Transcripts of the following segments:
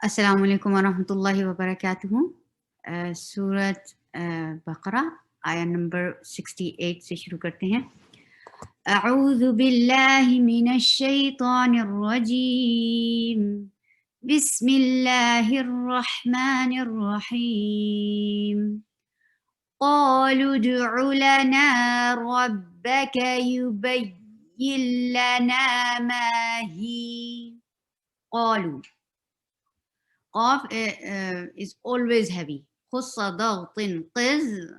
Assalamu alaikum wa rahmatullahi wa barakatuhu. Surah Baqarah, ayah number 68 से शुरू करते हैं. أعوذ بالله من الشيطان الرجيم. بسم الله الرحمن الرحيم. قالوا ادع لنا ربك يبين لنا ما هي. قالوا. Qaf is always heavy. Khussa dagtin qiz.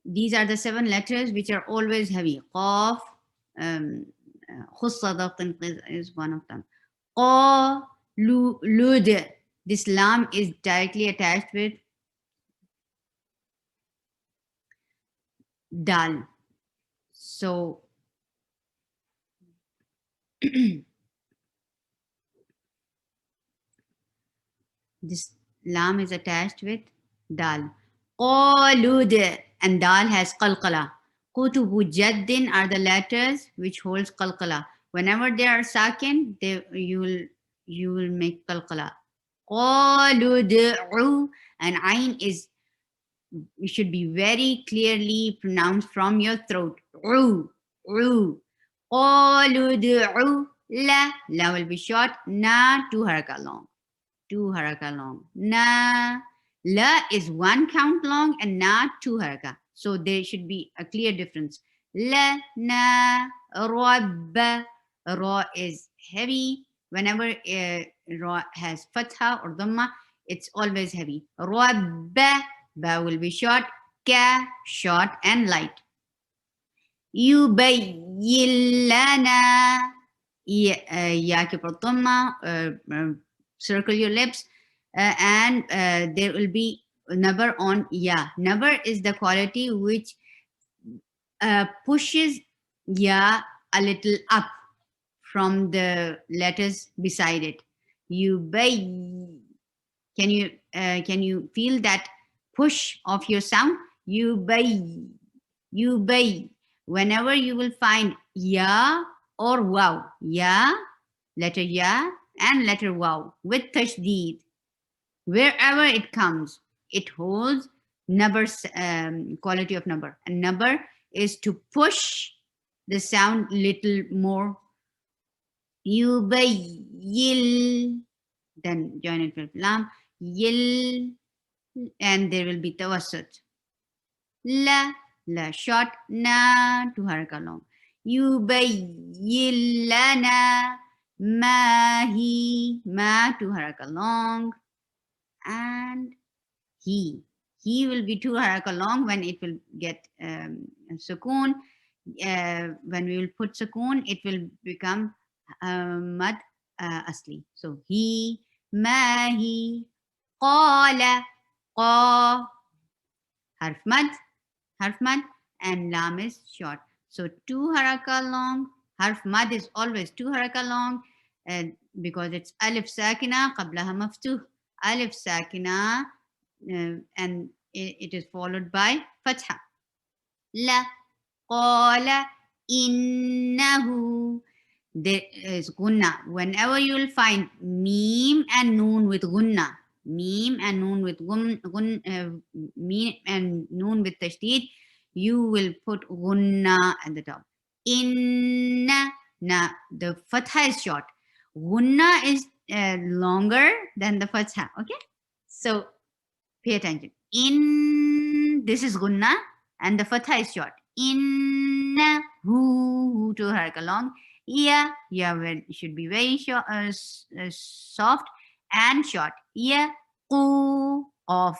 These are the 7 letters which are always heavy. Qaf, khussa dagtin qiz is one of them. Qa, lud. This lam is directly attached with dal. So this lam is attached with dal. Qalud, and dal has qalqala. Kutubu jaddin are the letters which holds qalqala. Whenever they are sakin, you will make qalqala. Qalud'u, and ayn should be very clearly pronounced from your throat. Qalud'u. La will be short. Na 2 haraka long. 2 haraka long. Na. La is 1 count long and na 2 haraka. So there should be a clear difference. La, na, rabba. Ra is heavy. Whenever ra has fatha or dhamma, it's always heavy. Rabba. Ba will be short. Ka, short and light. Yubayyin lana. Ya ke par dhamma. Circle your lips, and there will be nabar on ya. Nabar is the quality which pushes ya a little up from the letters beside it. Can you feel that push of your sound? Yubay. Whenever you will find ya or waw, ya, letter ya, and letter waw with tashdeed, wherever it comes, it holds nabar, quality of nabar. And nabar is to push the sound little more. Yubayil, then join it with lam, yil, and there will be tawassut. La short, na 2 haraka long. Yubayil lana ma 2 haraka long, and he will be 2 haraka long when it will get sukoon. When we will put sukoon, it will become mad asli. So he, ma he, qala, qa, harf mad, and lam is short. So 2 haraka long. Harf mad is always 2 haraka long, because it's alif sakina qablaha maftuh. Alif sakina, and it is followed by fatha. La, qala, innahu. There is gunna. Whenever you will find meme and noon with gunna, meme and noon with meme and noon with tashdid, you will put gunna at the top. Inna, na, the fatha is short. Gunna is longer than the fatha. Okay, so pay attention. This is gunna, and the fatha is short. Inna hu 2 haraka long. Yeah, should be very short, soft and short. Yeah, qu, of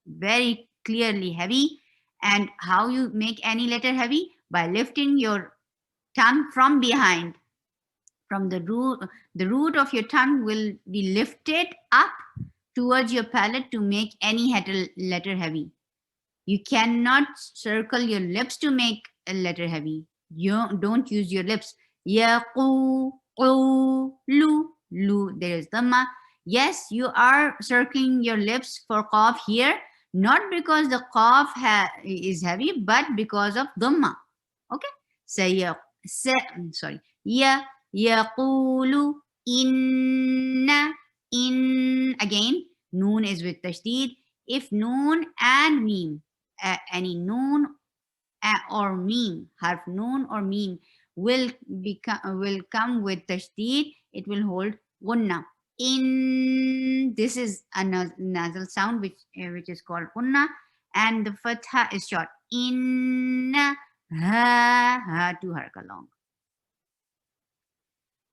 very clearly heavy. And how you make any letter heavy? By lifting your tongue from behind. From the root of your tongue will be lifted up towards your palate to make any letter heavy. You cannot circle your lips to make a letter heavy. You don't use your lips. Ya, qu, lu. There is dhamma. Yes, you are circling your lips for qaf here, not because the qaf is heavy, but because of dhamma. Okay. Sorry. Ya, yaqulu, inna, In again, noon is with tashdid. If noon and meme, any noon or meme, harf noon or meme will come with tashdid, it will hold gunna. In, this is a nasal sound which is called gunna, and the fatha is short. In, ha, two haraka long.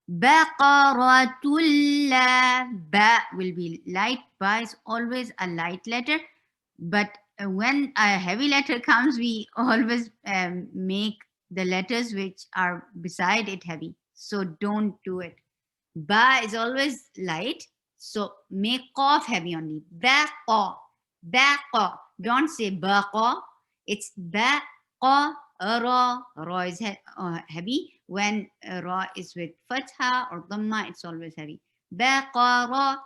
Baqaratullah, ba will be light. Ba is always a light letter, but when a heavy letter comes, we always make the letters which are beside it heavy. So don't do it. Ba is always light, so make qaf heavy only. Baqa, baqa. Don't say baqa. It's baqa. Ra, ra is heavy. When ra is with fatha or dhamma, it's always heavy. Baqara,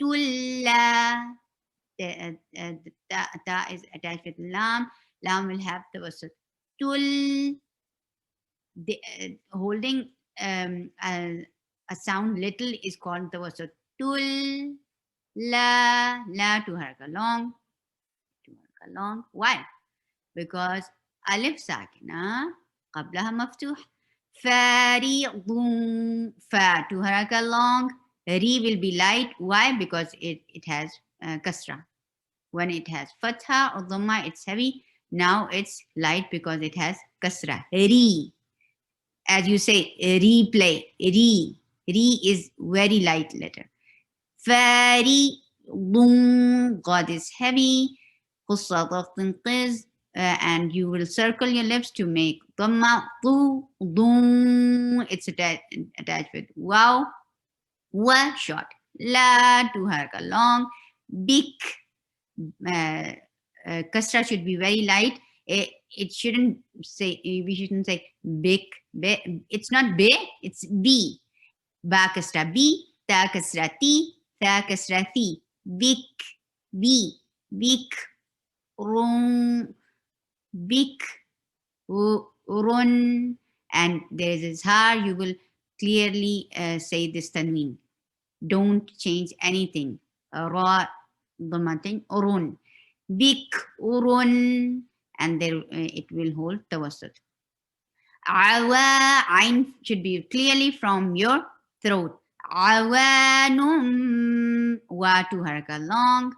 tulla. The ta is attached with lam. Lam will have tawassut. Tul, holding a sound little is called tawassut. Tul, la, two haraka long, Why? Because alif sakina qablaha maftuh. Faridun, fa, two haraka long. Ri will be light. Why? Because it has kasra. When it has fatha or dhamma, it's heavy. Now it's light because it has kasra. Ri. As you say, replay. Re is very light letter. Fari, God is heavy. And you will circle your lips to make dhamma. It's attached with wow. Wa, short. La, two haraka long. Bik, kasra should be very light. It shouldn't say, we shouldn't say big. It's not be, it's b. Ba kasra b, ta kasra ti, tha kasra thi. Bik, b, bik, run, bik, run. And there is izhar, you will clearly say this tanween. Don't change anything. Ra, dhammatin, urun. Bik, urun. And there it will hold tawassut. Awa, ain should be clearly from your throat. Awanum, wa, two haraka long.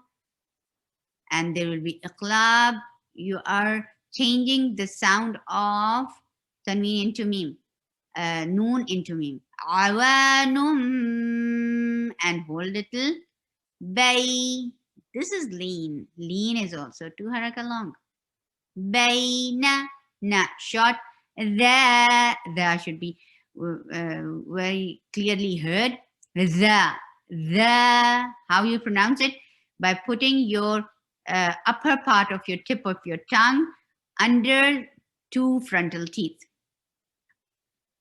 And there will be iqlab. You are changing the sound of tanween into meme. Noon into meme. Awanum, and hold little. Bay. This is lean. Lean is also two haraka long. Bayna, na, short. The should be very clearly heard. The, how you pronounce it? By putting your upper part of your tip of your tongue under two frontal teeth.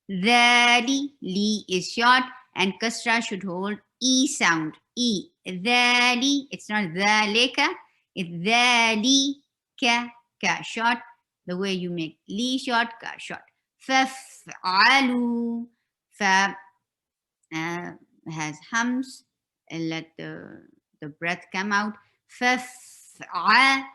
The li is short, and kasra should hold e sound. E. The, it's not dhalika, it's dhalika, ka short. The way you make li short, ka short. Faf'alu, fa has hums, and let the breath come out. Faf'a,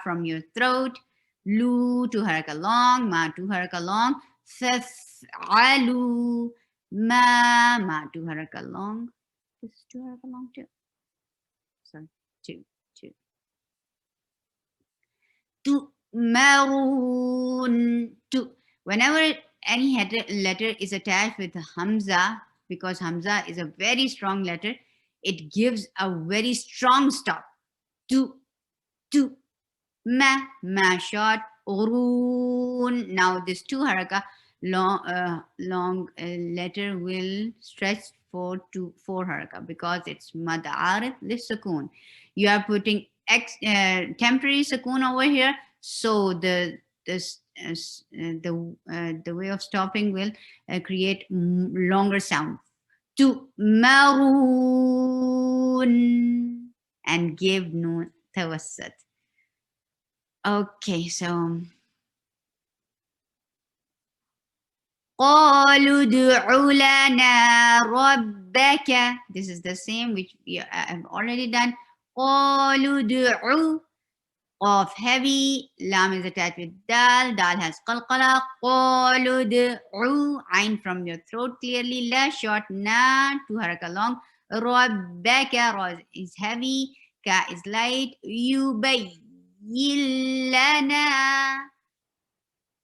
from your throat. Lu, two haraka long, ma, two haraka long. Faf'alu, ma, two haraka long. This is two haraka long too. Sorry, two. Tu'marun, to. Whenever any letter is attached with hamza, because hamza is a very strong letter, it gives a very strong stop. To, ma, short. Urun. Now this two haraka long letter will stretch for four haraka because it's mad arif lisukun. You are putting temporary sukoon over here, so the way of stopping will create longer sound. To maroon, and give noon tawassut. Okay, so قالوا ادع لنا ربك. This is the same which we have already done. قالوا ادع. Qaf heavy, lam is attached with dal, dal has qalqala. قالوا ادعوا, ain from your throat clearly, la short, na, two haraka long. ربك, ra is heavy, ka is light. يبين لنا,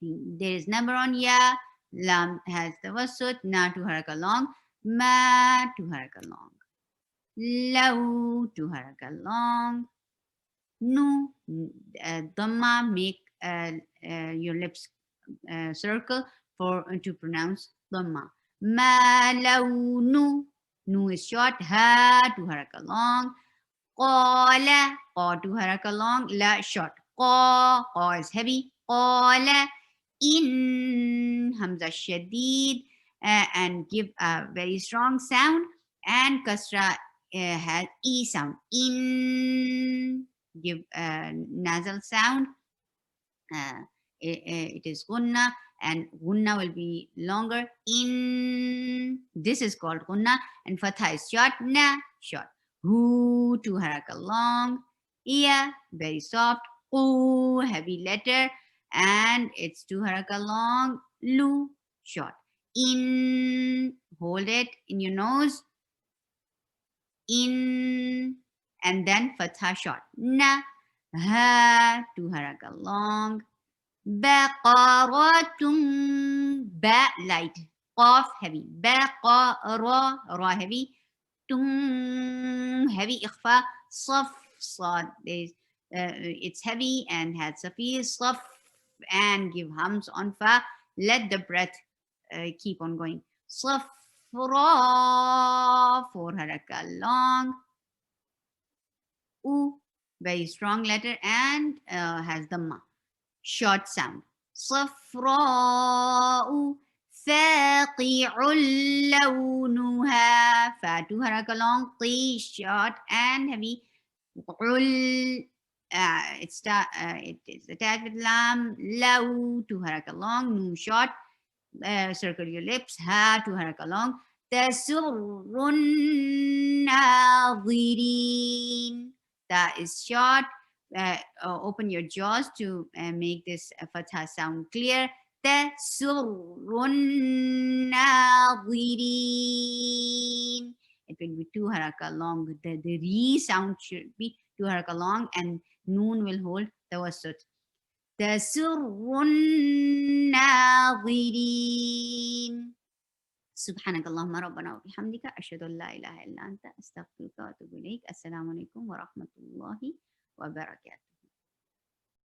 there is number on ya, lam has the wasut, na, two haraka long. Ma, two haraka long. Law, two haraka long. Nu, dhamma, make your lips circle for to pronounce dhamma. Ma lawnu, nu is short, ha to haraka long. Qala, qa to haraka long, la short. Qa is heavy. Qala in, hamza shadid, and give a very strong sound, and kasra has e sound. In, give a nasal sound. It is gunna, and gunna will be longer. In, this is called gunna, and fatha is short, na short. Hu, two haraka long. Iya, very soft. U, heavy letter, and it's two haraka long. Lu, short. In, hold it in your nose. In, and then fatha short. Na, ha, two haraka long. Baqaratun, ba light, qaf heavy. Baqara, ra heavy. Tum, heavy ikhfa. Saf, sad, it's heavy and has safir. Saf, and give hums on fa. Let the breath keep on going. Safra, four haraka long. U, very strong letter, and has the ma. Short sound. صفراء فاقع لونها. Fa, two haraka long. Ti, short and heavy. It is attached with lam. Law, two haraka long. Nu, short. Circle your lips. Ha, two haraka long. تسر الناظرين. That is short. Open your jaws to make this fatha sound clear. تسر الناظرين. It will be two haraka long. The re sound should be two haraka long, and noon will hold the wasut. تسر الناظرين. سبحانك اللهم ربنا وبحمدك أشهد أن لا إله إلا أنت أستغفرك وأتوب إليك. السلام عليكم ورحمة الله وبركاته.